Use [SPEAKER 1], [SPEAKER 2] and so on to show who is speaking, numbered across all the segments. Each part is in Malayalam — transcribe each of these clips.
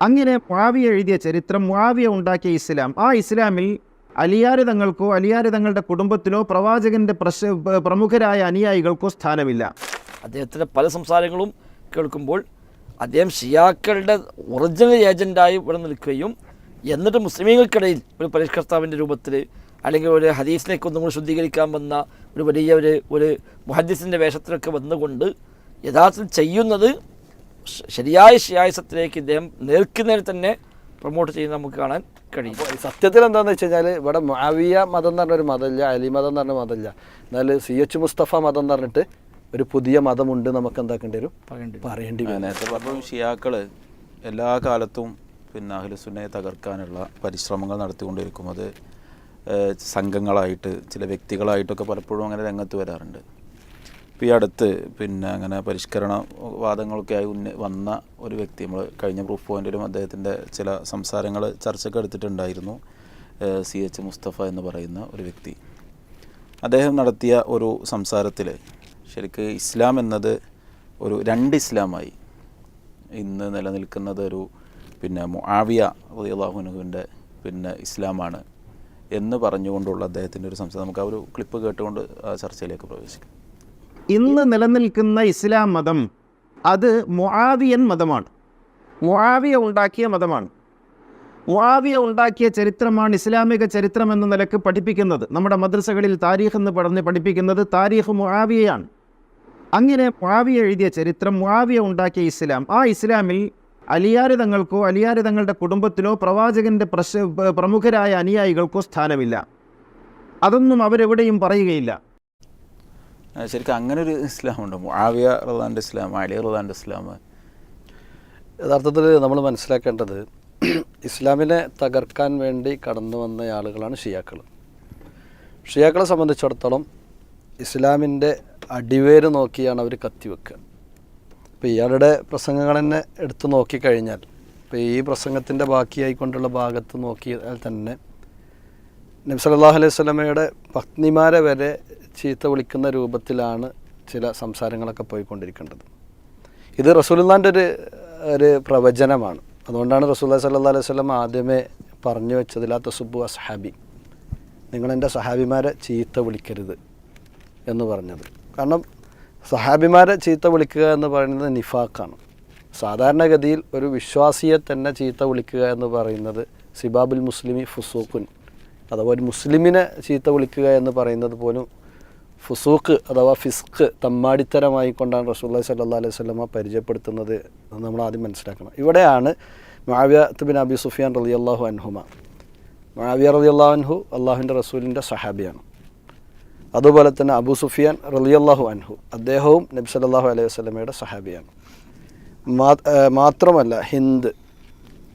[SPEAKER 1] അങ്ങനെ മുആവിയ എഴുതിയ ചരിത്രം, മുആവിയ ഉണ്ടാക്കിയ ഇസ്ലാം, ആ ഇസ്ലാമിൽ അലിയാര് തങ്ങൾക്കോ അലിയാര് തങ്ങളുടെ കുടുംബത്തിലോ പ്രവാചകൻ്റെ പ്രമുഖരായ അനുയായികൾക്കോ സ്ഥാനമില്ല.
[SPEAKER 2] അദ്ദേഹത്തിൻ്റെ പല സംസാരങ്ങളും കേൾക്കുമ്പോൾ അദ്ദേഹം ഷിയാക്കളുടെ ഒറിജിനൽ ഏജൻ്റായി ഇവിടെ നിൽക്കുകയും എന്നിട്ട് മുസ്ലിമീങ്ങൾക്കിടയിൽ ഒരു പരിഷ്കർത്താവിൻ്റെ രൂപത്തിൽ അല്ലെങ്കിൽ ഒരു ഹദീസിലേക്ക് ഒന്നും കൂടി ശുദ്ധീകരിക്കാൻ വന്ന ഒരു വലിയ ഒരു മുഹദ്ദിസിൻ്റെ വേഷത്തിലൊക്കെ വന്നുകൊണ്ട് യഥാർത്ഥത്തിൽ ചെയ്യുന്നത് ശരിയായ ഷിയായിസത്തിലേക്ക് ഇദ്ദേഹം നേർക്കുന്നതിൽ തന്നെ പ്രൊമോട്ട് ചെയ്യുന്നത് നമുക്ക് കാണാൻ കഴിയും.
[SPEAKER 3] സത്യത്തിൽ എന്താണെന്ന് വെച്ച് കഴിഞ്ഞാൽ ഇവിടെ മുആവിയ മതം എന്ന് പറഞ്ഞൊരു മതമില്ല, അലി മതം എന്ന് പറഞ്ഞ മതമില്ല. എന്നാൽ CH മുസ്തഫ മതം എന്ന് പറഞ്ഞിട്ട് ഒരു പുതിയ മതമുണ്ട്, നമുക്ക് എന്താക്കേണ്ടി വരും, പറയേണ്ടി വരും.
[SPEAKER 4] നേരത്തെ പറഞ്ഞു ഷിയാക്കൾ എല്ലാ കാലത്തും പിന്നെ അഹ്ലുസുന്നയെ തകർക്കാനുള്ള പരിശ്രമങ്ങൾ നടത്തിക്കൊണ്ടിരിക്കും. അത് സംഘങ്ങളായിട്ട് ചില വ്യക്തികളായിട്ടൊക്കെ പലപ്പോഴും അങ്ങനെ രംഗത്ത് വരാറുണ്ട്. ഇപ്പോൾ ഈ അടുത്ത് പിന്നെ അങ്ങനെ പരിഷ്കരണവാദങ്ങളൊക്കെ ആയി വന്ന ഒരു വ്യക്തി, നമ്മൾ കഴിഞ്ഞ പ്രൂഫ് പോയിന്റിലും അദ്ദേഹത്തിൻ്റെ ചില സംസാരങ്ങൾ ചർച്ചയ്ക്ക് എടുത്തിട്ടുണ്ടായിരുന്നു. CH മുസ്തഫ എന്ന് പറയുന്ന ഒരു വ്യക്തി, അദ്ദേഹം നടത്തിയ ഒരു സംസാരത്തിൽ ശരിക്ക് ഇസ്ലാം എന്നത് ഒരു രണ്ട് ഇസ്ലാമായി ഇന്ന് നിലനിൽക്കുന്നത് ഒരു പിന്നെ മുആവിയ റളിയല്ലാഹു അൻഹുവിൻ്റെ പിന്നെ ഇസ്ലാമാണ് എന്ന് പറഞ്ഞുകൊണ്ടുള്ള അദ്ദേഹത്തിൻ്റെ ഒരു സംസാരം. നമുക്ക് ആ ഒരു ക്ലിപ്പ് കേട്ടുകൊണ്ട് ആ ചർച്ചയിലേക്ക് പ്രവേശിക്കാം.
[SPEAKER 1] ഇന്ന് നിലനിൽക്കുന്ന ഇസ്ലാം മതം അത് മുആവിയൻ മതമാണ്, മുആവിയ ഉണ്ടാക്കിയ മതമാണ്. മുആവിയ ഉണ്ടാക്കിയ ചരിത്രമാണ് ഇസ്ലാമിക ചരിത്രം എന്ന നിലക്ക് പഠിപ്പിക്കുന്നത്. നമ്മുടെ മദ്രസകളിൽ താരീഖ് എന്ന് പറഞ്ഞ് പഠിപ്പിക്കുന്നത് താരീഖ് മുആവിയയാണ്. അങ്ങനെ മുആവിയ എഴുതിയ ചരിത്രം, മുആവിയ ഉണ്ടാക്കിയ ഇസ്ലാം, ആ ഇസ്ലാമിൽ അലിയാര് തങ്ങൾക്കോ അലിയാര് തങ്ങളുടെ കുടുംബത്തിലോ പ്രവാചകൻ്റെ പ്രമുഖരായ അനുയായികൾക്കോ സ്ഥാനമില്ല. അതൊന്നും അവരെവിടെയും പറയുകയില്ല.
[SPEAKER 4] ശരിക്കും അങ്ങനെ ഒരു ഇസ്ലാമുണ്ട്, മുആവിയ റളിയല്ലാഹുവിൻ്റെ ഇസ്ലാം, അലി റളിയല്ലാഹുവിൻ്റെ ഇസ്ലാം.
[SPEAKER 3] യഥാർത്ഥത്തിൽ നമ്മൾ മനസ്സിലാക്കേണ്ടത് ഇസ്ലാമിനെ തകർക്കാൻ വേണ്ടി കടന്നു വന്ന ആളുകളാണ് ഷിയാക്കൾ. ഷിയാക്കളെ സംബന്ധിച്ചിടത്തോളം ഇസ്ലാമിൻ്റെ അടിവേര് നോക്കിയാണ് അവർ കത്തിവെക്കുക. ഇപ്പോൾ ഇയാളുടെ പ്രസംഗങ്ങൾ തന്നെ എടുത്തു നോക്കിക്കഴിഞ്ഞാൽ, ഇപ്പോൾ ഈ പ്രസംഗത്തിൻ്റെ ബാക്കിയായിക്കൊണ്ടുള്ള ഭാഗത്ത് നോക്കിയാൽ തന്നെ നബി സല്ലല്ലാഹു അലൈഹി വസല്ലമയുടെ പത്നിമാരെ വരെ ചീത്ത വിളിക്കുന്ന രൂപത്തിലാണ് ചില സംസാരങ്ങളൊക്കെ പോയിക്കൊണ്ടിരിക്കേണ്ടത്. ഇത് റസൂലുള്ളാഹിൻ്റെ ഒരു പ്രവചനമാണ്. അതുകൊണ്ടാണ് റസൂലുള്ളാഹി സ്വല്ലല്ലാഹു അലൈഹി വസല്ലം ആദ്യമേ പറഞ്ഞു വെച്ചത് ലാ തസുബ്ബു അസ്ഹാബി, നിങ്ങളെൻ്റെ സഹാബിമാരെ ചീത്ത വിളിക്കരുത് എന്ന് പറഞ്ഞത്. കാരണം സഹാബിമാരെ ചീത്ത വിളിക്കുക എന്ന് പറയുന്നത് നിഫാഖാണ്. സാധാരണഗതിയിൽ ഒരു വിശ്വാസിയെ തന്നെ ചീത്ത വിളിക്കുക എന്ന് പറയുന്നത് സിബാബുൽ മുസ്ലിമി ഫുസൂഖുൻ, അഥവാ ഒരു മുസ്ലിമിനെ ചീത്ത വിളിക്കുക എന്ന് പറയുന്നത് പോലും ഫുസൂഖ് അഥവാ ഫിസ്ഖ്, തമ്മാടിത്തരമായി കൊണ്ടാണ് റസൂലുള്ളാഹി സ്വല്ലല്ലാഹു അലൈഹി വസല്ലമ പരിചയപ്പെടുത്തുന്നത്. നമ്മൾ ആദ്യം മനസ്സിലാക്കണം. ഇവിടെയാണ് മുആവിയ ബിൻ അബി സുഫിയാൻ റളിയല്ലാഹു അൻഹുമ, മുആവിയ റളിയല്ലാഹു അൻഹു അള്ളാഹുവിൻ്റെ റസൂലിൻ്റെ സഹാബിയാണ്. അതുപോലെ തന്നെ അബൂ സുഫിയാൻ റളിയല്ലാഹു അൻഹു അദ്ദേഹവും നബി സല്ലല്ലാഹു അലൈഹി വസല്ലമയുടെ സഹാബിയാണ്. മാത്രമല്ല ഹിന്ദ്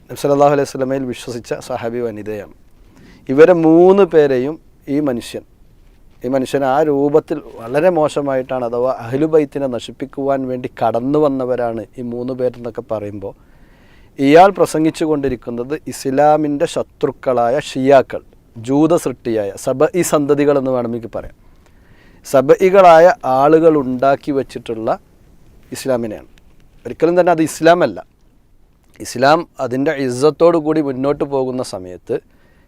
[SPEAKER 3] നബി സല്ലല്ലാഹു അലൈഹി വസല്ലമയിൽ വിശ്വസിച്ച സഹാബി വനിതയാണ്. ഇവരെ മൂന്ന് പേരെയും ഈ മനുഷ്യൻ ആ രൂപത്തിൽ വളരെ മോശമായിട്ടാണ്, അഥവാ അഹ്ലുബൈത്തിനെ നശിപ്പിക്കുവാൻ വേണ്ടി കടന്നു വന്നവരാണ് ഈ മൂന്ന് പേരെന്നൊക്കെ പറയുമ്പോൾ, ഇയാൾ പ്രസംഗിച്ചു കൊണ്ടിരിക്കുന്നത് ഇസ്ലാമിൻ്റെ ശത്രുക്കളായ ഷിയാക്കൾ, ജൂത സൃഷ്ടിയായ സബഇ സന്തതികളെന്ന് വേണമെങ്കിൽ പറയാം, സബഇകളായ ആളുകൾ ഉണ്ടാക്കി വച്ചിട്ടുള്ള ഇസ്ലാമിനെയാണ്. ഒരിക്കലും തന്നെ അത് ഇസ്ലാമല്ല. ഇസ്ലാം അതിൻ്റെ ഇസ്സത്തോടു കൂടി മുന്നോട്ട് പോകുന്ന സമയത്ത്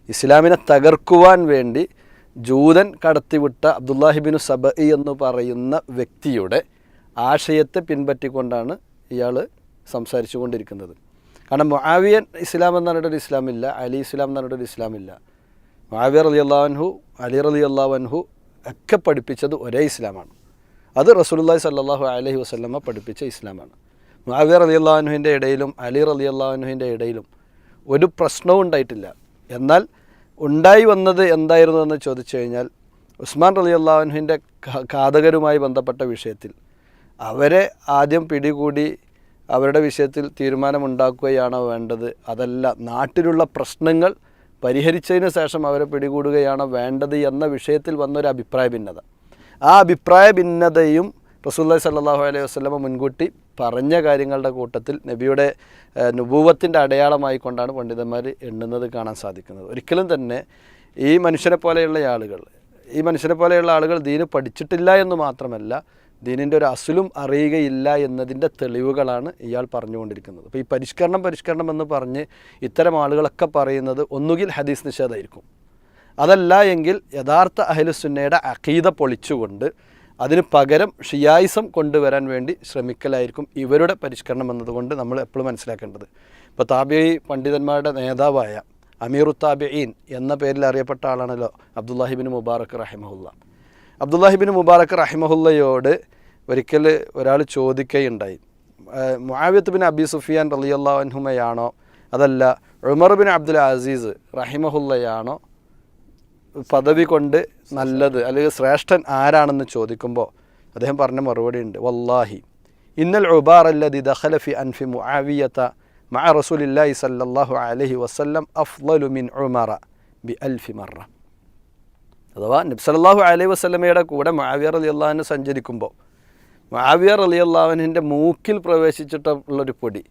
[SPEAKER 3] ഇസ്ലാമിനെ തകർക്കുവാൻ വേണ്ടി ജൂതൻ കടത്തിവിട്ട അബ്ദുല്ലാഹിബിനു സബഇ എന്ന് പറയുന്ന വ്യക്തിയുടെ ആശയത്തെ പിൻപറ്റിക്കൊണ്ടാണ് ഇയാൾ സംസാരിച്ചു കൊണ്ടിരിക്കുന്നത്. കാരണം മുആവിയൻ ഇസ്ലാം എന്ന് പറഞ്ഞിട്ടൊരു ഇസ്ലാമില്ല, അലി ഇസ്ലാം എന്ന് പറഞ്ഞിട്ടൊരു ഇസ്ലാമില്ല. മുആവിയ റളിയല്ലാഹു അൻഹു, അലി റളിയല്ലാഹു അൻഹു ഒക്കെ പഠിപ്പിച്ചത് ഒരേ ഇസ്ലാമാണ്. അത് റസൂലുള്ളാഹി സ്വല്ലല്ലാഹു അലൈഹി വസല്ലമ പഠിപ്പിച്ച ഇസ്ലാമാണ്. മുആവിയ റളിയല്ലാഹു അൻഹുവിൻ്റെ ഇടയിലും അലി റളിയല്ലാഹു അൻഹുവിൻ്റെ ഇടയിലും ഒരു പ്രശ്നവും ഉണ്ടായിട്ടില്ല. എന്നാൽ ഉണ്ടായി വന്നത് എന്തായിരുന്നു എന്ന് ചോദിച്ചു കഴിഞ്ഞാൽ, ഉസ്മാൻ റളിയല്ലാഹു അൻഹുവിൻ്റെ ഘാതകരുമായി ബന്ധപ്പെട്ട വിഷയത്തിൽ അവരെ ആദ്യം പിടികൂടി അവരുടെ വിഷയത്തിൽ തീരുമാനമുണ്ടാക്കുകയാണോ വേണ്ടത്, അതല്ല നാട്ടിലുള്ള പ്രശ്നങ്ങൾ പരിഹരിച്ചതിന് ശേഷം അവരെ പിടികൂടുകയാണോ വേണ്ടത് എന്ന വിഷയത്തിൽ വന്നൊരു അഭിപ്രായ ഭിന്നത. ആ അഭിപ്രായ ഭിന്നതയും റസൂലുള്ളാഹി സ്വല്ലല്ലാഹു അലൈഹി വസല്ലമ മുൻകൂട്ടി പറഞ്ഞ കാര്യങ്ങളുടെ കൂട്ടത്തിൽ നബിയുടെ നുബൂവത്തിൻ്റെ അടയാളമായി കൊണ്ടാണ് പണ്ഡിതന്മാർ എണ്ണുന്നത് കാണാൻ സാധിക്കുന്നത്. ഒരിക്കലും തന്നെ ഈ മനുഷ്യനെ പോലെയുള്ള ആളുകൾ ദീന് പഠിച്ചിട്ടില്ല എന്ന് മാത്രമല്ല, ദീനിൻ്റെ ഒരു അസുലും അറിയുകയില്ല എന്നതിൻ്റെ തെളിവുകളാണ് ഇയാൾ പറഞ്ഞുകൊണ്ടിരിക്കുന്നത്. അപ്പോൾ ഈ പരിഷ്കരണം എന്ന് പറഞ്ഞ് ഇത്തരം ആളുകളൊക്കെ പറയുന്നത് ഒന്നുകിൽ ഹദീസ് നിഷേധമായിരിക്കും, അതല്ല എങ്കിൽ യഥാർത്ഥ അഹ്ലുസുന്നയുടെ അഖീദ പൊളിച്ചുകൊണ്ട് അതിന് പകരം ഷിയായിസം കൊണ്ടുവരാൻ വേണ്ടി ശ്രമിക്കലായിരിക്കും ഇവരുടെ പരിഷ്കരണം എന്നതുകൊണ്ട് നമ്മൾ എപ്പോഴും മനസ്സിലാക്കേണ്ടത്. ഇപ്പോൾ താബിഈ പണ്ഡിതന്മാരുടെ നേതാവായ അമീറു താബിഈൻ എന്ന പേരിൽ അറിയപ്പെട്ട ആളാണല്ലോ അബ്ദുല്ലാഹിബിൻ മുബാറക് റഹിമഹുല്ല. അബ്ദുല്ലാഹിബിൻ മുബാറക് റഹിമഹുല്ലയോട് ഒരിക്കൽ ഒരാൾ ചോദിക്കുകയുണ്ടായി, മുആവിയത്ത് ബിൻ അബി സുഫിയാൻ റളിയല്ലാഹു അൻഹുമയാണോ അതല്ല ഉമർ ബിൻ അബ്ദുൽ അസീസ് റഹിമഹുല്ലയാണോ പദവി കൊണ്ട് നല്ലത് അല്ലെങ്കിൽ ശ്രേഷ്ഠൻ ആരാണെന്ന് ചോദിക്കുമ്പോൾ അദ്ദേഹം പറഞ്ഞ മറുപടി ഉണ്ട്, വല്ലാഹി ഇന്നൽ ഉബാർ അല്ലദി ദഖല ഫി അൻഫി മുആവിയത മഅ റസൂലില്ലാഹി സല്ലല്ലാഹു അലൈഹി വസല്ലം അഫ്ളലു മിൻ ഉമറ ബി അൽഫി മറ. അഥവാ നബി സല്ലല്ലാഹു അലൈഹി വസല്ലമയുടെ കൂടെ മുആവിയ റളിയല്ലാഹു അൻഹു സഞ്ചരിക്കുമ്പോൾ മുആവിയ റളിയല്ലാഹു അൻഹുവിൻ്റെ മൂക്കിൽ പ്രവേശിച്ചിട്ടുള്ളൊരു പൊടി,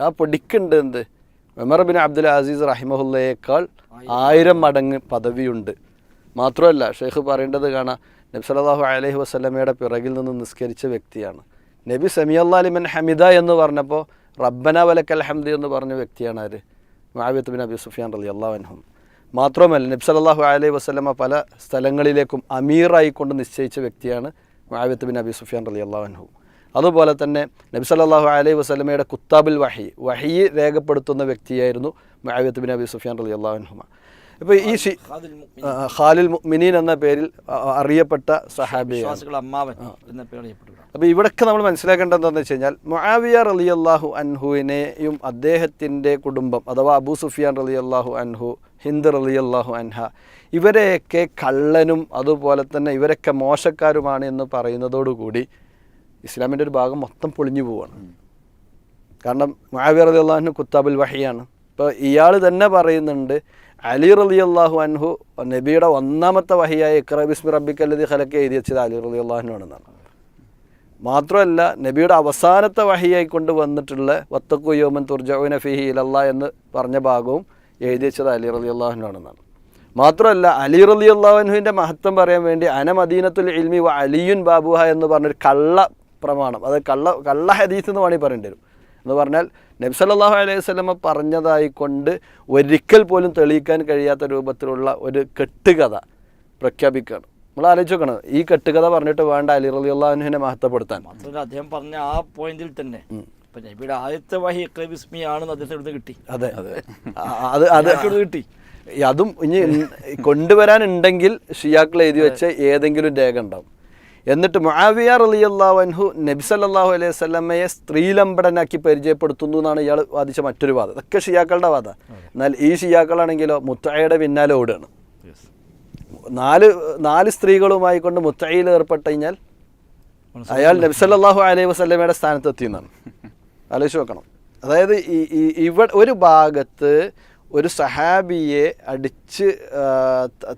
[SPEAKER 3] ആ പൊടിക്കുണ്ട് എന്ത്, ഉമർ ബിൻ അബ്ദുൽ അസീസ് റഹിമഹുല്ലയേക്കാൾ 1000 മടങ്ങ് പദവിയുണ്ട്. മാത്രമല്ല ഷെയ്ഖ് പറയേണ്ടത് കാണാം, നബി സല്ലല്ലാഹു അലൈഹി വസല്ലമയുടെ പിറകിൽ നിന്ന് നിസ്കരിച്ച വ്യക്തിയാണ്. നബി സമിഅല്ലാഹു ലിമൻ ഹമിദ എന്ന് പറഞ്ഞപ്പോൾ റബ്ബന വലക്കൽ ഹംദ് എന്ന് പറഞ്ഞ വ്യക്തിയാണ് ആര്, മുആവിയത്ത് ബിൻ അബി സുഫിയാൻ റളിയല്ലാഹു അൻഹു. മാത്രമല്ല നബി സല്ലല്ലാഹു അലൈഹി വസല്ലമ പല സ്ഥലങ്ങളിലേക്കും അമീറായിക്കൊണ്ട് നിശ്ചയിച്ച വ്യക്തിയാണ് മുആവിയത്ത് ബിൻ അബി സുഫിയാൻ റളിയല്ലാഹു അൻഹു. അതുപോലെ തന്നെ നബി സല്ലല്ലാഹു അലൈഹി വസല്ലമയുടെ കുത്താബുൽ വഹി രേഖപ്പെടുത്തുന്ന വ്യക്തിയായിരുന്നു മുആവിയത്ത് ബിൻ അബി സുഫിയാൻ റളിയല്ലാഹു അൻഹു. ഇപ്പോൾ ഈ ഖാലിൽ മുഅ്മിനീൻ എന്ന പേരിൽ അറിയപ്പെട്ട സഹാബിയാണ്. അപ്പോൾ ഇവിടൊക്കെ നമ്മൾ മനസ്സിലാക്കേണ്ടത് എന്താണെന്ന് വെച്ച് കഴിഞ്ഞാൽ മുആവിയ റളിയല്ലാഹു അൻഹുവിനെയും അദ്ദേഹത്തിൻ്റെ കുടുംബം അഥവാ അബൂ സുഫിയാൻ റളിയല്ലാഹു അൻഹു, ഹിന്ദ് റളിയല്ലാഹു അൻഹ, ഇവരെയൊക്കെ കള്ളനും അതുപോലെ തന്നെ ഇവരൊക്കെ മോശക്കാരുമാണ് എന്ന് പറയുന്നതോടുകൂടി ഇസ്ലാമിൻ്റെ ഒരു ഭാഗം മൊത്തം പൊളിഞ്ഞു പോവുകയാണ്. കാരണം മുആവിയ റളിയല്ലാഹു അൻഹു കുത്താബുൽ വഹിയാണ്. ഇപ്പോൾ ഇയാൾ തന്നെ പറയുന്നുണ്ട് അലി റളിയല്ലാഹു അൻഹു നബിയുടെ ഒന്നാമത്തെ വഹിയായ ഇഖ്റ ബിസ്മി റബ്ബിക്കല്ലദീ ഖലഖ് എഴുതി വെച്ചത് അലി റളിയല്ലാഹു അൻഹു ആണെന്നാണ്. മാത്രമല്ല നബിയുടെ അവസാനത്തെ വഹിയായി കൊണ്ട് വന്നിട്ടുള്ള വത്തഖു യൗമൻ തുർജഊന ഫീഹി ഇലല്ലാഹ് എന്ന് പറഞ്ഞ ഭാഗവും എഴുതി വെച്ചത് അലി റളിയല്ലാഹു അൻഹു ആണെന്നാണ്. മാത്രമല്ല അലി റളിയല്ലാഹു അൻഹുവിൻ്റെ മഹത്വം പറയാൻ വേണ്ടി അന മദീനത്തുൽ ഇൽമി വ അലിയുൻ ബാബുഹ എന്ന് പറഞ്ഞൊരു കള്ള പ്രമാണം, അത് കള്ള ഹദീസ് എന്ന് വേണമെങ്കിൽ പറയേണ്ടി വരും. എന്ന് പറഞ്ഞാൽ നബി സല്ലല്ലാഹു അലൈഹി വസല്ലമ പറഞ്ഞതായിക്കൊണ്ട് ഒരിക്കൽ പോലും തെളിയിക്കാൻ കഴിയാത്ത രൂപത്തിലുള്ള ഒരു കെട്ടുകഥ പ്രഖ്യാപിക്കുകയാണ്. നമ്മൾ ആലോചിച്ച് നോക്കണം, ഈ കെട്ടുകഥ പറഞ്ഞിട്ട് വേണ്ട അലി റളിയല്ലാഹു അൻഹുവിനെ മഹത്വപ്പെടുത്താൻ.
[SPEAKER 2] മാത്രമല്ല അദ്ദേഹം പറഞ്ഞ ആ പോയിന്റിൽ തന്നെ നബിയുടെ ആദ്യത്തെ വഹി ഇഖ്റ ബിസ്മി ആണെന്ന് അദ്ദേഹത്തിന് കിട്ടി.
[SPEAKER 3] അതെ, അത് കിട്ടി. അതും ഇനി കൊണ്ടുവരാനുണ്ടെങ്കിൽ ഷിയാക്കൾ എഴുതി വെച്ച ഏതെങ്കിലും രേഖ ഉണ്ടാവും. എന്നിട്ട് മുആവിയ റളിയല്ലാഹു അൻഹു നബി സല്ലല്ലാഹു അലൈഹി വസല്ലമയെ സ്ത്രീലമ്പടനാക്കി പരിചയപ്പെടുത്തുന്നു എന്നാണ് ഇയാൾ വാദിച്ച മറ്റൊരു വാദം. ഇതൊക്കെ ഷിയാക്കളുടെ വാദം. എന്നാൽ ഈ ഷിയാക്കളാണെങ്കിലോ മുത്തഅയുടെ പിന്നാലെ ഓടുകയാണ്. നാല് സ്ത്രീകളുമായി കൊണ്ട് മുത്തഅയിൽ ഏർപ്പെട്ട് കഴിഞ്ഞാൽ അയാൾ നബി സല്ലല്ലാഹു അലൈഹി വസല്ലമയുടെ സ്ഥാനത്തെത്തി എന്നാണ്. ആലോചിച്ച് നോക്കണം. അതായത് ഇവിടെ ഒരു ഭാഗത്ത് ഒരു സഹാബിയെ അടിച്ച്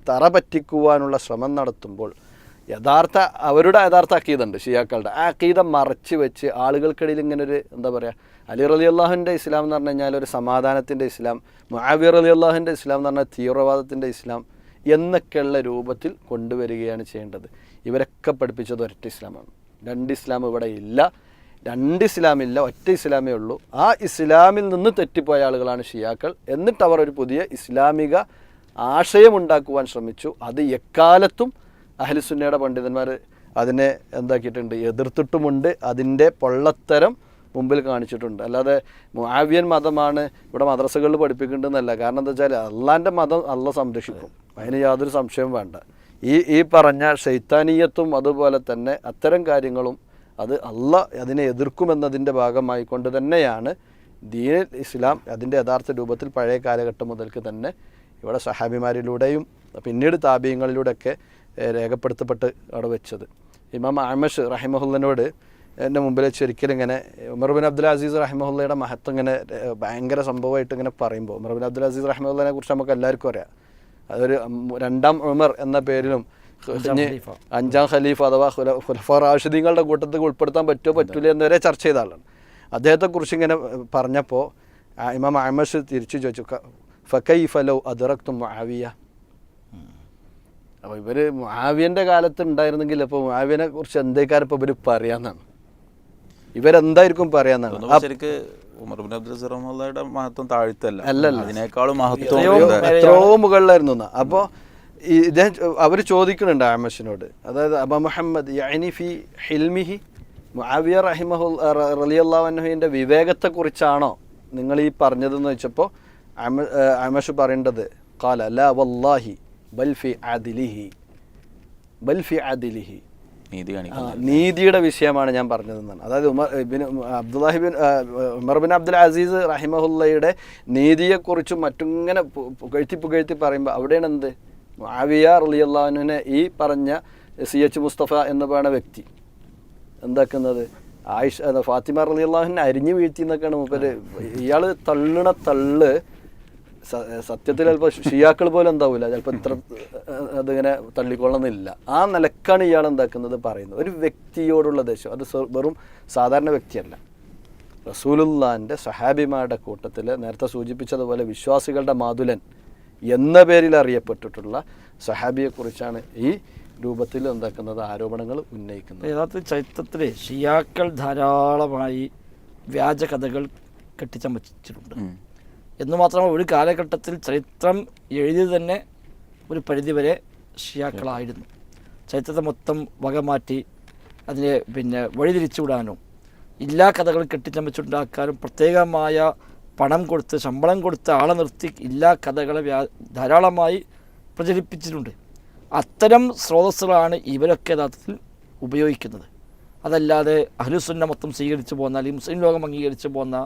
[SPEAKER 3] തറ പറ്റിക്കുവാനുള്ള ശ്രമം നടത്തുമ്പോൾ അവരുടെ യഥാർത്ഥ അക്കീദുണ്ട് ഷിയാക്കളുടെ. ആ അക്കീദ മറച്ച് വെച്ച് ആളുകൾക്കിടയിൽ ഇങ്ങനെ ഒരു എന്താ പറയുക, അലി റളിയല്ലാഹുവിൻ്റെ ഇസ്ലാം എന്ന് പറഞ്ഞു കഴിഞ്ഞാൽ ഒരു സമാധാനത്തിൻ്റെ ഇസ്ലാം, മുആവിയ റളിയല്ലാഹുവിൻ്റെ ഇസ്ലാം എന്ന് പറഞ്ഞാൽ തീവ്രവാദത്തിൻ്റെ ഇസ്ലാം എന്നൊക്കെയുള്ള രൂപത്തിൽ കൊണ്ടുവരികയാണ് ചെയ്യേണ്ടത്. ഇവരൊക്കെ പഠിപ്പിച്ചത് ഒറ്റ ഇസ്ലാമാണ്. രണ്ട് ഇസ്ലാം ഇവിടെ ഇല്ല, രണ്ട് ഇസ്ലാമില്ല, ഒറ്റ ഇസ്ലാമേ ഉള്ളൂ. ആ ഇസ്ലാമിൽ നിന്ന് തെറ്റിപ്പോയ ആളുകളാണ് ഷിയാക്കൾ. എന്നിട്ട് അവർ ഒരു പുതിയ ഇസ്ലാമിക ആശയമുണ്ടാക്കുവാൻ ശ്രമിച്ചു. അത് എക്കാലത്തും അഹ്ലുസുന്നയുടെ പണ്ഡിതന്മാർ അതിനെ എന്താക്കിയിട്ടുണ്ട്, എതിർത്തിട്ടുമുണ്ട്. അതിൻ്റെ പൊള്ളത്തരം മുമ്പിൽ കാണിച്ചിട്ടുണ്ട്. അല്ലാതെ മുആവിയൻ മതമാണ് ഇവിടെ മദ്രസകളിൽ പഠിപ്പിക്കേണ്ടതെന്നല്ല. കാരണം എന്താ വെച്ചാൽ അള്ളാൻ്റെ മതം അള്ളാഹ് സംരക്ഷിക്കും, അതിന് യാതൊരു സംശയവും വേണ്ട. ഈ പറഞ്ഞ ശൈത്താനീയത്തും അതുപോലെ തന്നെ അത്തരം കാര്യങ്ങളും അത് അള്ളാഹ് അതിനെ എതിർക്കുമെന്നതിൻ്റെ ഭാഗമായിക്കൊണ്ട് തന്നെയാണ് ദീനുൽ ഇസ്ലാം അതിൻ്റെ യഥാർത്ഥ രൂപത്തിൽ പഴയ കാലഘട്ടം മുതൽക്ക് തന്നെ ഇവിടെ സഹാബിമാരിലൂടെയും പിന്നീട് താബീങ്ങളിലൂടെയൊക്കെ രേഖപ്പെടുത്തപ്പെട്ട് അവിടെ വെച്ചത്. ഇമാം അഅ്മശ് റഹിമഹുല്ലനോട് എൻ്റെ മുമ്പിൽ വെച്ച് ഒരിക്കലും ഇങ്ങനെ ഉമർ ബിൻ അബ്ദുൽ അസീസ് റഹിമഹുല്ലയുടെ മഹത്വം ഇങ്ങനെ ഭയങ്കര സംഭവമായിട്ട് ഇങ്ങനെ പറയുമ്പോൾ, ഉമർ ബിൻ അബ്ദുൽ അസീസ് റഹിമഹുല്ലനെ കുറിച്ച് നമുക്ക് എല്ലാവർക്കും അറിയാം. അതൊരു രണ്ടാം ഉമർ എന്ന പേരിലും 5ാം ഖലീഫ അഥവാ ഖുലഫാ റാഷിദീങ്ങളുടെ കൂട്ടത്തിൽ ഉൾപ്പെടുത്താൻ പറ്റുമോ പറ്റൂല എന്നവരെ ചർച്ച ചെയ്ത ആളാണ്. അദ്ദേഹത്തെക്കുറിച്ച് ഇങ്ങനെ പറഞ്ഞപ്പോൾ ഇമാം അഅ്മശ് തിരിച്ചു ചോദിച്ചു, ഫകൈഫ ലൗ അദ്റക്തും മുആവിയ, അപ്പോൾ ഇവർ മുആവിയൻ്റെ കാലത്ത് ഉണ്ടായിരുന്നെങ്കിൽ അപ്പോൾ മുആവിയനെ കുറിച്ച് എന്തേക്കാരം ഇപ്പോൾ ഇവർ പറയാന്നാണ്, ഇവരെന്തായിരിക്കും പറയാന്നാണ്.
[SPEAKER 4] ശരിക്ക് ഉമർ ബിൻ അബ്ദുൽ അസീസ് റളിയല്ലാഹുവിന്റെ മഹത്വം താഴ്ത്തല്ല,
[SPEAKER 3] അല്ലല്ല,
[SPEAKER 4] അതിനേക്കാളും മഹത്വം
[SPEAKER 3] എത്രയോ മുകളിലായിരുന്നു എന്ന്. അപ്പോൾ ഇദ്ദേഹം അവർ ചോദിക്കുന്നുണ്ട് ആമശിനോട്, അതായത് അബ മുഹമ്മദ് യഅനി ഫി ഹിൽമിഹി, മുആവിയ റളിയല്ലാഹു അൻഹുവിൻ്റെ വിവേകത്തെക്കുറിച്ചാണോ നിങ്ങൾ ഈ പറഞ്ഞതെന്ന് വെച്ചപ്പോൾ ആമഷ് പറയേണ്ടത് ഖാല ലാ വല്ലാഹി ബൽ ഫി അദ്ലിഹി, ബൽ ഫി അദ്ലിഹി, നീതിയുടെ വിഷയമാണ് ഞാൻ പറഞ്ഞതെന്നാണ്. അതായത് ഉമർ ബിൻ അബ്ദുൽ അസീസ് റഹിമഹുല്ലയുടെ നീതിയെക്കുറിച്ചും മറ്റിങ്ങനെ പുകഴ്ത്തി പറയുമ്പോൾ അവിടെയാണ് എന്ത് മുആവിയ റളിയല്ലാഹു അൻഹുവിനെ ഈ പറഞ്ഞ CH മുസ്തഫ എന്ന് പറയുന്ന വ്യക്തി എന്താക്കുന്നത് ആയിഷ ഫാത്തിമ റളിയല്ലാഹു അൻഹ അരിഞ്ഞു വീഴ്ത്തി എന്നൊക്കെയാണ് മൂപ്പര്. ഇയാൾ തള്ളണ തള്ള് സത്യത്തിൽ ചിലപ്പോൾ ഷിയാക്കൾ പോലും എന്താവില്ല, ചിലപ്പോൾ ഇത്ര അതിങ്ങനെ തള്ളിക്കൊള്ളുന്നില്ല. ആ നിലക്കാണ് ഇയാൾ എന്താക്കുന്നത് പറയുന്നത്. ഒരു വ്യക്തിയോടുള്ള ദേഷ്യം അത് വെറും സാധാരണ വ്യക്തിയല്ല, റസൂലുള്ളാഹിൻ്റെ സഹാബിമാരുടെ കൂട്ടത്തിൽ നേരത്തെ സൂചിപ്പിച്ചതുപോലെ വിശ്വാസികളുടെ മാതുലൻ എന്ന പേരിൽ അറിയപ്പെട്ടിട്ടുള്ള സഹാബിയെക്കുറിച്ചാണ് ഈ രൂപത്തിൽ എന്താക്കുന്നത് ആരോപണങ്ങൾ ഉന്നയിക്കുന്നത്.
[SPEAKER 2] യഥാർത്ഥ ചരിത്രത്തിൽ ഷിയാക്കൾ ധാരാളമായി വ്യാജ കഥകൾ കെട്ടിച്ചമച്ചിട്ടുണ്ട് എന്ന് മാത്രമല്ല ഒരു കാലഘട്ടത്തിൽ ചരിത്രം എഴുതിയത് തന്നെ ഒരു പരിധിവരെ ഷിയാക്കളായിരുന്നു. ചരിത്രത്തെ മൊത്തം വകമാറ്റി അതിനെ വഴിതിരിച്ചുവിടാനും എല്ലാ കഥകൾ കെട്ടിച്ചമച്ചുണ്ടാക്കാനും പ്രത്യേകമായ പണം കൊടുത്ത് ശമ്പളം കൊടുത്ത് ആളെ നിർത്തി എല്ലാ കഥകളെ ധാരാളമായി പ്രചരിപ്പിച്ചിട്ടുണ്ട്. അത്തരം സ്രോതസ്സുകളാണ് ഇവരൊക്കെ യഥാർത്ഥത്തിൽ ഉപയോഗിക്കുന്നത്. അതല്ലാതെ അഹ്ലുസുന്ന മൊത്തം സ്വീകരിച്ചു പോകുന്ന അല്ലെങ്കിൽ മുസ്ലിം ലോകം അംഗീകരിച്ചു പോകുന്ന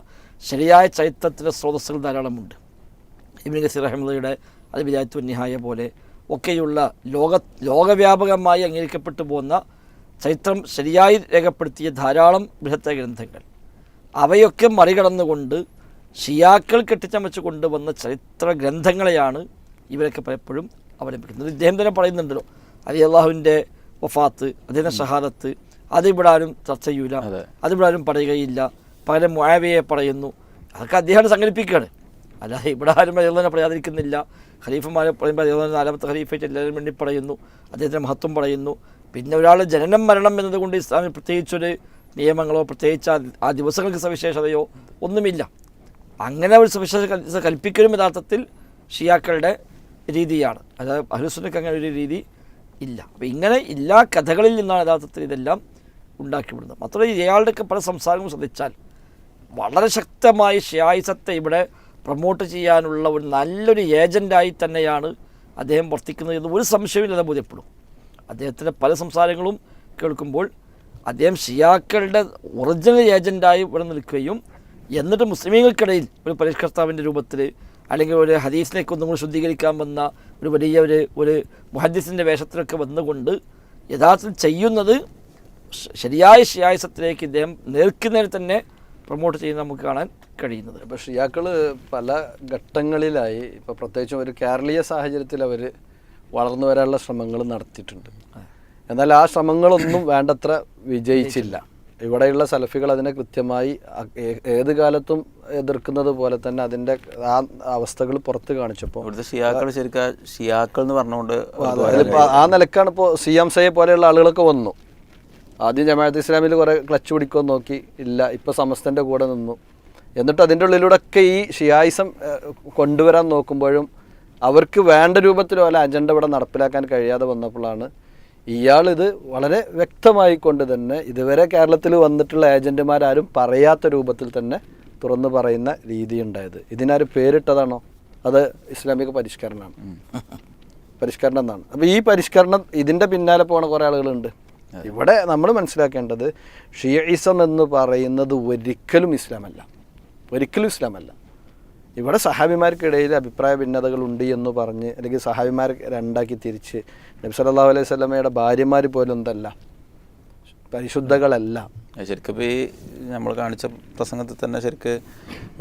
[SPEAKER 2] ശരിയായ ചരിത്രത്തിലെ സ്രോതസ്സുകൾ ധാരാളമുണ്ട്. ഇബ്നു കസീർ റഹിമഹുള്ളയുടെ അത് ബിദായത്തു വന്നിഹായ പോലെ ഒക്കെയുള്ള ലോകവ്യാപകമായി അംഗീകരിക്കപ്പെട്ടു പോകുന്ന ചരിത്രം ശരിയായി രേഖപ്പെടുത്തിയ ധാരാളം ബൃഹത്തായ ഗ്രന്ഥങ്ങൾ, അവയൊക്കെ മറികടന്നുകൊണ്ട് ഷിയാക്കൾ കെട്ടിച്ചമച്ച് കൊണ്ടുവന്ന ചരിത്ര ഗ്രന്ഥങ്ങളെയാണ് ഇവരൊക്കെ പലപ്പോഴും അവലംബിക്കുന്നത്. ഇദ്ദേഹം തന്നെ പറയുന്നുണ്ടല്ലോ, അലി അള്ളാഹുവിൻ്റെ വഫാത്ത്, അദ്ദേഹത്തിൻ്റെ ഷഹാദത്ത് അതിവിടാനും ചർച്ച ചെയ്യൂല, അതിവിടാനും പറയുകയില്ല, പകരം മുആവിയയെ പറയുന്നു. അതൊക്കെ അദ്ദേഹം സങ്കല്പിക്കുകയാണ്, അല്ലാതെ ഇവിടെ ആരും അള്ളാഹുവിനെ പറയാതിരിക്കുന്നില്ല. ഖലീഫമാരെ പറയുമ്പോൾ അള്ളാഹു നാലാമത്തെ ഖലീഫയ്ക്ക് എല്ലാവരും വേണ്ടി പറയുന്നു, അദ്ദേഹത്തിൻ്റെ മഹത്വം പറയുന്നു. പിന്നെ ഒരാൾ ജനനം മരണം എന്നതുകൊണ്ട് ഇസ്ലാമിൽ പ്രത്യേകിച്ചൊരു നിയമങ്ങളോ പ്രത്യേകിച്ച് ആ ദിവസങ്ങൾക്ക് സവിശേഷതയോ ഒന്നുമില്ല. അങ്ങനെ ഒരു സവിശേഷത കൽപ്പിക്കലും യഥാർത്ഥത്തിൽ ഷിയാക്കളുടെ രീതിയാണ്. അതായത് അഹ്ലുസുന്നക്ക് അങ്ങനെ ഒരു രീതി ഇല്ല. അപ്പോൾ ഇങ്ങനെ എല്ലാ കഥകളിൽ നിന്നാണ് യഥാർത്ഥത്തിൽ ഇതെല്ലാം ഉണ്ടാക്കിവിടുന്നത്. മാത്രമല്ല ഇയാളുടെയൊക്കെ പല സംസാരങ്ങളും ശ്രദ്ധിച്ചാൽ വളരെ ശക്തമായി ഷിയായിസത്തെ ഇവിടെ പ്രൊമോട്ട് ചെയ്യാനുള്ള ഒരു നല്ലൊരു ഏജൻ്റായി തന്നെയാണ് അദ്ദേഹം വർത്തിക്കുന്നത് എന്ന് ഒരു സംശയമില്ലാതെ ബോധ്യപ്പെടും. അദ്ദേഹത്തിൻ്റെ പല സംസാരങ്ങളും കേൾക്കുമ്പോൾ അദ്ദേഹം ഷിയാക്കളുടെ ഒറിജിനൽ ഏജൻ്റായി ഇവിടെ നിൽക്കുകയും എന്നിട്ട് മുസ്ലിമീങ്ങൾക്കിടയിൽ ഒരു പരിഷ്കർത്താവിൻ്റെ രൂപത്തിൽ അല്ലെങ്കിൽ ഒരു ഹദീസിലേക്ക് ഒന്നും കൂടി ശുദ്ധീകരിക്കാൻ വന്ന ഒരു വലിയ ഒരു മുഹദ്ദിസിൻ്റെ വേഷത്തിലൊക്കെ വന്നുകൊണ്ട് യഥാർത്ഥത്തിൽ ചെയ്യുന്നത് ശരിയായ ഷിയായിസത്തിലേക്ക് ഇദ്ദേഹം നേർക്കുന്നതിൽ തന്നെ പ്രൊമോട്ട് ചെയ്യുന്നത് നമുക്ക് കാണാൻ കഴിയുന്നത്.
[SPEAKER 3] ഇപ്പോൾ ഷിയാക്കൾ പല ഘട്ടങ്ങളിലായി ഇപ്പോൾ പ്രത്യേകിച്ചും ഒരു കേരളീയ സാഹചര്യത്തിൽ അവർ വളർന്നു വരാനുള്ള ശ്രമങ്ങൾ നടത്തിയിട്ടുണ്ട്. എന്നാൽ ആ ശ്രമങ്ങളൊന്നും വേണ്ടത്ര വിജയിച്ചില്ല. ഇവിടെയുള്ള സലഫികൾ അതിനെ കൃത്യമായി ഏത് കാലത്തും എതിർക്കുന്നത് പോലെ തന്നെ അതിൻ്റെ ആ അവസ്ഥകൾ പുറത്ത് കാണിച്ചപ്പോൾ
[SPEAKER 4] ഇവിടുത്തെ ഷിയാക്കൾ ശരിക്കും ഷിയാക്കൾ എന്ന് പറഞ്ഞുകൊണ്ട്
[SPEAKER 3] ആ നിലക്കാണ് ഇപ്പോൾ CMSA പോലെയുള്ള ആളുകളൊക്കെ വന്നു. ആദ്യം ജമാഅത്ത് ഇസ്ലാമിൽ കുറേ ക്ലച്ച് പിടിക്കുമെന്ന് നോക്കി, ഇല്ല, ഇപ്പോൾ സമസ്തൻ്റെ കൂടെ നിന്നു. എന്നിട്ട് അതിൻ്റെ ഉള്ളിലൂടെയൊക്കെ ഈ ഷിയായിസം കൊണ്ടുവരാൻ നോക്കുമ്പോഴും അവർക്ക് വേണ്ട രൂപത്തിലോ അല്ല അജണ്ട ഇവിടെ നടപ്പിലാക്കാൻ കഴിയാതെ വന്നപ്പോഴാണ് ഇയാളിത് വളരെ വ്യക്തമായിക്കൊണ്ട് തന്നെ ഇതുവരെ കേരളത്തിൽ വന്നിട്ടുള്ള ഏജൻറ്റുമാരും പറയാത്ത രൂപത്തിൽ തന്നെ തുറന്നു പറയുന്ന രീതി ഉണ്ടായത്. ഇതിനാരും പേരിട്ടതാണോ? അത് ഇസ്ലാമിക പരിഷ്കരണമാണ്, പരിഷ്കരണം എന്നാണ്. അപ്പോൾ ഈ പരിഷ്കരണം ഇതിൻ്റെ പിന്നാലെ പോണ കുറേ ആളുകളുണ്ട്. ഇവിടെ നമ്മൾ മനസ്സിലാക്കേണ്ടത് ഷിയയിസം എന്ന് പറയുന്നത് ഒരിക്കലും ഇസ്ലാമല്ല, ഒരിക്കലും ഇസ്ലാമല്ല. ഇവിടെ സഹാബിമാർക്കിടയിൽ അഭിപ്രായ ഭിന്നതകളുണ്ട് എന്ന് പറഞ്ഞ് അല്ലെങ്കിൽ സഹാബിമാർ രണ്ടാക്കി തിരിച്ച് നബി സല്ലല്ലാഹു അലൈഹി വസല്ലമയുടെ ഭാര്യമാർ പോലും എന്തല്ല, പരിശുദ്ധകളല്ല.
[SPEAKER 4] ശരിക്കും ഇപ്പോൾ ഈ നമ്മൾ കാണിച്ച പ്രസംഗത്തിൽ തന്നെ ശരിക്ക്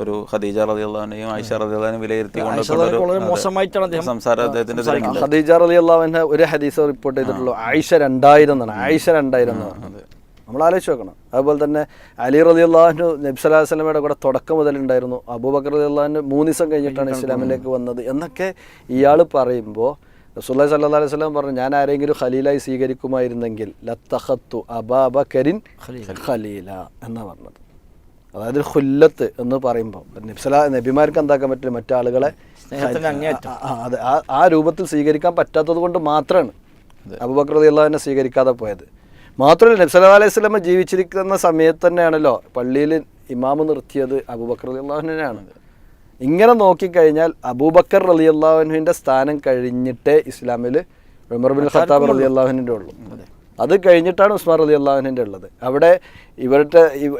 [SPEAKER 4] ഒരു ഖദീജ റളിയല്ലാഹു അൻഹയും ആയിഷ റളിയല്ലാഹു അൻഹയും വിലയിരുത്തിക്കൊണ്ട് സംസാരം അദ്ദേഹത്തിൻ്റെ
[SPEAKER 3] ഖദീജ റളിയല്ലാഹു അൻഹ ഒരു ഹദീസ് റിപ്പോർട്ട് ചെയ്തിട്ടുള്ളൂ, ആയിഷ 2000 എന്നാണ്. ആയിഷ 2000 എന്നാണ്, നമ്മൾ ആലോചിച്ച് നോക്കണം. അതുപോലെ തന്നെ അലി റളിയല്ലാഹു അൻഹു നബി സല്ലല്ലാഹു അലൈഹി വസല്ലമയുടെ കൂടെ തുടക്കം മുതലുണ്ടായിരുന്നു. അബൂബക്കർ റളിയല്ലാഹു അൻഹു 3 ദിവസം കഴിഞ്ഞിട്ടാണ് ഇസ്ലാമിലേക്ക് വന്നത് എന്നൊക്കെ ഇയാൾ പറയുമ്പോൾ റസൂലുള്ളാഹി സ്വല്ലല്ലാഹു അലൈഹി വസല്ലം പറഞ്ഞു, ഞാൻ ആരെങ്കിലും ഖലീലായി സ്വീകരിക്കുമായിരുന്നെങ്കിൽ ലത്തഖത്തു അബൂബക്കറിൻ ഖലീല എന്നാണ് പറഞ്ഞത്. അതായത് ഖുല്ലത്ത് എന്ന് പറയുമ്പോൾ നബിമാർക്ക് എന്താക്കാൻ പറ്റില്ല, മറ്റാളുകളെ അതെ ആ രൂപത്തിൽ സ്വീകരിക്കാൻ പറ്റാത്തത് കൊണ്ട് മാത്രമാണ് അബൂബക്കർ റളിയല്ലാഹു അൻഹു സ്വീകരിക്കാതെ പോയത്. മാത്രമല്ല നബി സല്ലല്ലാഹു അലൈഹി വസല്ലം ജീവിച്ചിരിക്കുന്ന സമയത്ത് തന്നെയാണല്ലോ പള്ളിയിൽ ഇമാമ് നിർത്തിയത് അബൂബക്കർ റളിയല്ലാഹു അൻഹുവിനെയാണ്. ഇങ്ങനെ നോക്കിക്കഴിഞ്ഞാൽ അബൂബക്കർ റളിയല്ലാഹു അൻഹുവിൻ്റെ സ്ഥാനം കഴിഞ്ഞിട്ടേ ഇസ്ലാമിൽ ഉമർ ബിൻ ഖത്താബ് റളിയല്ലാഹു അൻഹുവിൻ്റെ ഉള്ളൂ. അത് കഴിഞ്ഞിട്ടാണ് ഉസ്മാൻ റളിയല്ലാഹു അൻഹുവിൻ്റെ ഉള്ളത്. അവിടെ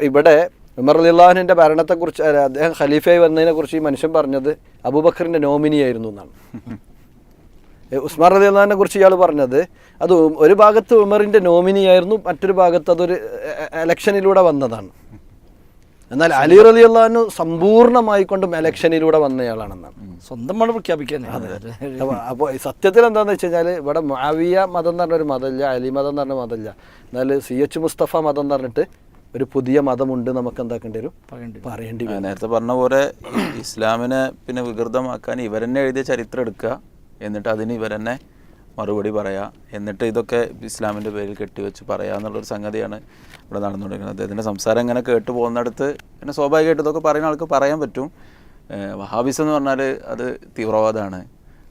[SPEAKER 3] ഇവിടെ ഉമർ റളിയല്ലാഹു അൻഹുവിൻ്റെ ഭരണത്തെക്കുറിച്ച്, അദ്ദേഹം ഖലീഫയായി വന്നതിനെക്കുറിച്ച് ഈ മനുഷ്യൻ പറഞ്ഞത് അബൂബക്കറിൻ്റെ നോമിനിയായിരുന്നു എന്നാണ്. ഉസ്മാൻ റളിയല്ലാഹു അൻഹുവിനെ കുറിച്ച് ഇയാൾ പറഞ്ഞത് അത് ഒരു ഭാഗത്ത് ഉമറിൻ്റെ നോമിനിയായിരുന്നു, മറ്റൊരു ഭാഗത്ത് അതൊരു എലക്ഷനിലൂടെ വന്നതാണ്. എന്നാൽ അലി റളിയല്ലാഹു അൻഹു സമ്പൂർണ്ണമായിക്കൊണ്ടും എലക്ഷനിലൂടെ വന്നയാളാണെന്നാണ്
[SPEAKER 2] സ്വന്തം മതം പ്രഖ്യാപിക്കാൻ.
[SPEAKER 3] അപ്പോൾ സത്യത്തിൽ എന്താണെന്ന് വെച്ച് കഴിഞ്ഞാൽ ഇവിടെ മുആവിയ മതം എന്ന് പറഞ്ഞൊരു മതമില്ല, അലി മതം എന്ന് പറഞ്ഞ മതമില്ല. എന്നാൽ CH മുസ്തഫ മതം എന്ന് പറഞ്ഞിട്ട് ഒരു പുതിയ മതമുണ്ട്, നമുക്ക് എന്താക്കേണ്ടി വരും, പറയേണ്ടി വരും.
[SPEAKER 4] നേരത്തെ പറഞ്ഞ പോലെ ഇസ്ലാമിനെ പിന്നെ വികൃതമാക്കാൻ ഇവരെന്നെ എഴുതിയ ചരിത്രം എടുക്കുക, എന്നിട്ട് അതിന് ഇവരെന്നെ മറുപടി പറയുക, എന്നിട്ട് ഇതൊക്കെ ഇസ്ലാമിൻ്റെ പേരിൽ കെട്ടിവെച്ച് പറയുക എന്നുള്ളൊരു സംഗതിയാണ് ഇവിടെ നടന്നുകൊണ്ടിരിക്കുന്നത്. അദ്ദേഹത്തിൻ്റെ സംസാരം ഇങ്ങനെ കേട്ട് പോകുന്നിടത്ത് പിന്നെ സ്വാഭാവികമായിട്ട് ഇതൊക്കെ പറയുന്ന ആൾക്ക് പറയാൻ പറ്റും. വഹാബിസം എന്ന് പറഞ്ഞാൽ അത് തീവ്രവാദമാണ്,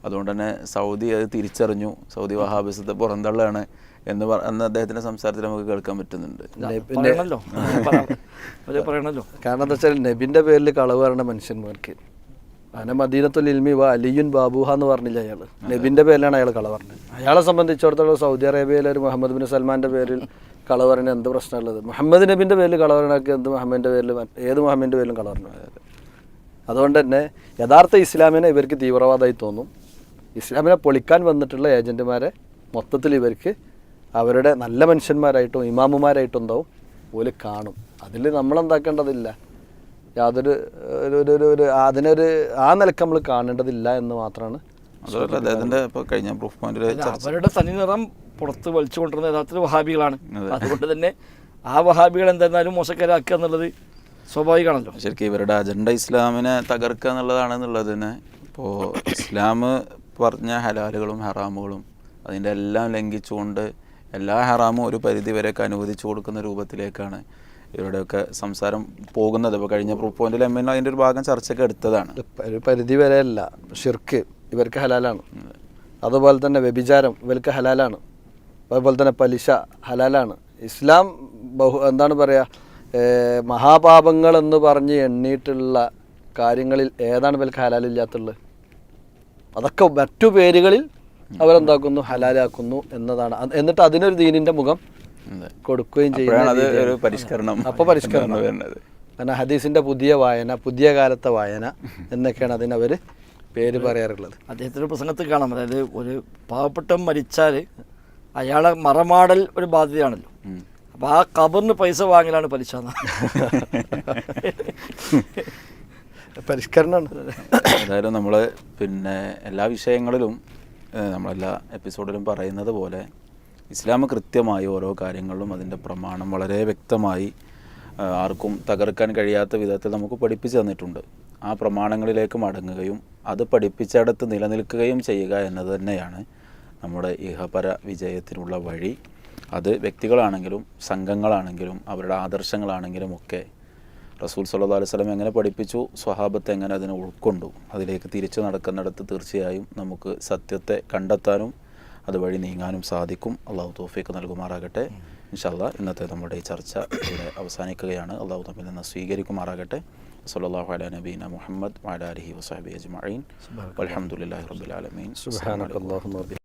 [SPEAKER 4] അതുകൊണ്ട് തന്നെ സൗദി അത് തിരിച്ചറിഞ്ഞു, സൗദി വഹാബിസത്തെ പുറന്തള്ളാണ് എന്ന് അദ്ദേഹത്തിൻ്റെ സംസാരത്തിൽ നമുക്ക് കേൾക്കാൻ പറ്റുന്നുണ്ട്.
[SPEAKER 3] കാരണം എന്താ വെച്ചാൽ നബിൻ്റെ പേരിൽ കളവ് പറഞ്ഞ മനുഷ്യന്മാർക്ക് അങ്ങനെ മദീനത്തുൽ ഇൽമി അലിയുൻ ബാബുഹ എന്ന് പറഞ്ഞില്ല അയാൾ. നബിൻ്റെ പേരിലാണ് അയാൾ കള പറഞ്ഞത്. അയാളെ സംബന്ധിച്ചിടത്തോളം സൗദി അറേബ്യയിലെ ഒരു മുഹമ്മദ് ബിൻ സൽമാൻ്റെ പേരിൽ കള പറയുന്നത് എന്ത് പ്രശ്നമുള്ളത്? മുഹമ്മദ് നബിൻ്റെ പേരിൽ കള പറയണക്ക് എന്ത് മുഹമ്മദിൻ്റെ പേരിൽ ഏത് മുഹമ്മദിൻ്റെ പേരിലും കള പറഞ്ഞു. അതുകൊണ്ട് തന്നെ യഥാർത്ഥ ഇസ്ലാമിനെ ഇവർക്ക് തീവ്രവാദമായി തോന്നും. ഇസ്ലാമിനെ പൊളിക്കാൻ വന്നിട്ടുള്ള ഏജൻറ്റുമാരെ മൊത്തത്തിൽ ഇവർക്ക് അവരുടെ നല്ല മനുഷ്യന്മാരായിട്ടും ഇമാമുമാരായിട്ടും എന്താവും ഓല് കാണും. അതിൽ നമ്മളെന്താക്കേണ്ടതില്ല, യാതൊരു ഒരു അതിനൊരു ആ നിലക്ക് നമ്മൾ കാണേണ്ടതില്ല എന്ന് മാത്രമാണ്.
[SPEAKER 2] അവരുടെ തനി നിറം പുറത്ത് വലിച്ചു കൊണ്ടിരുന്ന യഥാർത്ഥത്തിൽ വഹാബികളാണ്. അതുകൊണ്ട് തന്നെ ആ വഹാബികൾ എന്തായിരുന്നാലും മോശക്കാരാക്കുക എന്നുള്ളത് സ്വാഭാവികമാണല്ലോ.
[SPEAKER 4] ശരിക്കും ഇവരുടെ അജണ്ട ഇസ്ലാമിനെ തകർക്കുക എന്നുള്ളതാണെന്നുള്ളത് തന്നെ. ഇപ്പോൾ ഇസ്ലാം പറഞ്ഞ ഹലാലുകളും ഹറാമുകളും അതിൻ്റെ എല്ലാം ലംഘിച്ചുകൊണ്ട് എല്ലാ ഹറാമും ഒരു പരിധി വരെയൊക്കെ അനുവദിച്ചു കൊടുക്കുന്ന രൂപത്തിലേക്കാണ് ഇവരുടെയൊക്കെ സംസാരം പോകുന്നത്. ഇപ്പോൾ കഴിഞ്ഞ പ്രൂഫ് പോയിന്റിൽ എമ്മിനോ അതിൻ്റെ ഒരു ഭാഗം ചർച്ചയ്ക്ക് എടുത്തതാണ്.
[SPEAKER 3] ഒരു പരിധി വരെയല്ല ഷിർക്ക് ഇവർക്ക് ഹലാലാണ്, അതുപോലെ തന്നെ വ്യഭിചാരം ഇവർക്ക് ഹലാലാണ്, അതുപോലെ തന്നെ പലിശ ഹലാലാണ്. ഇസ്ലാം എന്താണ് പറയുക, മഹാപാപങ്ങൾ എന്ന് പറഞ്ഞ് എണ്ണിയിട്ടുള്ള കാര്യങ്ങളിൽ ഏതാണ് ഇവർക്ക് ഹലാലില്ലാത്തുള്ളത്? അതൊക്കെ മറ്റു പേരുകളിൽ അവരെന്താക്കുന്നു, ഹലാലാക്കുന്നു എന്നതാണ്. എന്നിട്ട് അതിനൊരു ദീനിൻ്റെ മുഖം കൊടുക്കുകയും ചെയ്യുന്നത്. അപ്പോൾ പരിഷ്കരണം കാരണം ഹദീസിൻ്റെ പുതിയ വായന, പുതിയ കാലത്തെ വായന എന്നൊക്കെയാണ് അതിനവർ പേര് പറയാറുള്ളത്.
[SPEAKER 2] അദ്ദേഹത്തിൻ്റെ പ്രസംഗത്തിൽ കാണാം, അതായത് ഒരു പാവപ്പെട്ടവൻ മരിച്ചാൽ അയാളെ മറമാടൽ ഒരു ബാധ്യതയാണല്ലോ. അപ്പോൾ ആ ഖബറിന് പൈസ വാങ്ങലാണ് പലിശ.
[SPEAKER 3] പരിഷ്കരണമാണ്.
[SPEAKER 4] ഏതായാലും നമ്മൾ പിന്നെ എല്ലാ വിഷയങ്ങളിലും നമ്മളെല്ലാ എപ്പിസോഡിലും പറയുന്നത് പോലെ ഇസ്ലാം കൃത്യമായി ഓരോ കാര്യങ്ങളിലും അതിൻ്റെ പ്രമാണം വളരെ വ്യക്തമായി ആർക്കും തകർക്കാൻ കഴിയാത്ത വിധത്തിൽ നമുക്ക് പഠിപ്പിച്ചു തന്നിട്ടുണ്ട്. ആ പ്രമാണങ്ങളിലേക്ക് മടങ്ങുകയും അത് പഠിപ്പിച്ചിടത്ത് നിലനിൽക്കുകയും ചെയ്യുക എന്നത് തന്നെയാണ് നമ്മുടെ ഇഹപര വിജയത്തിനുള്ള വഴി. അത് വ്യക്തികളാണെങ്കിലും സംഘങ്ങളാണെങ്കിലും അവരുടെ ആദർശങ്ങളാണെങ്കിലും ഒക്കെ റസൂൽ സല്ലല്ലാഹു അലൈഹി വസല്ലം എങ്ങനെ പഠിപ്പിച്ചു, സ്വഹാബത്ത് എങ്ങനെ അതിനെ ഉൾക്കൊണ്ടു, അതിലേക്ക് തിരിച്ചു നടക്കുന്നിടത്ത് തീർച്ചയായും നമുക്ക് സത്യത്തെ കണ്ടെത്താനും അതുവഴി നീങ്ങാനും സാധിക്കും. അള്ളാഹു തൗഫീഖ് നൽകുമാറാകട്ടെ. ഇൻഷാ അല്ലാഹ് ഇന്നത്തെ നമ്മുടെ ഈ ചർച്ച ഇവിടെ അവസാനിക്കുകയാണ്. അള്ളാഹു തമ്മിൽ നിന്ന് സ്വീകരിക്കുമാറാകട്ടെ. സല്ലല്ലാഹു അലാ നബീന മുഹമ്മദ് വഅലാ ആലിഹി വസഹ്ബിഹി അജ്മഈൻ. വൽഹംദുലില്ലാഹി റബ്ബിൽ ആലമീൻ. സുബ്ഹാനക്കല്ലാഹുമ്മ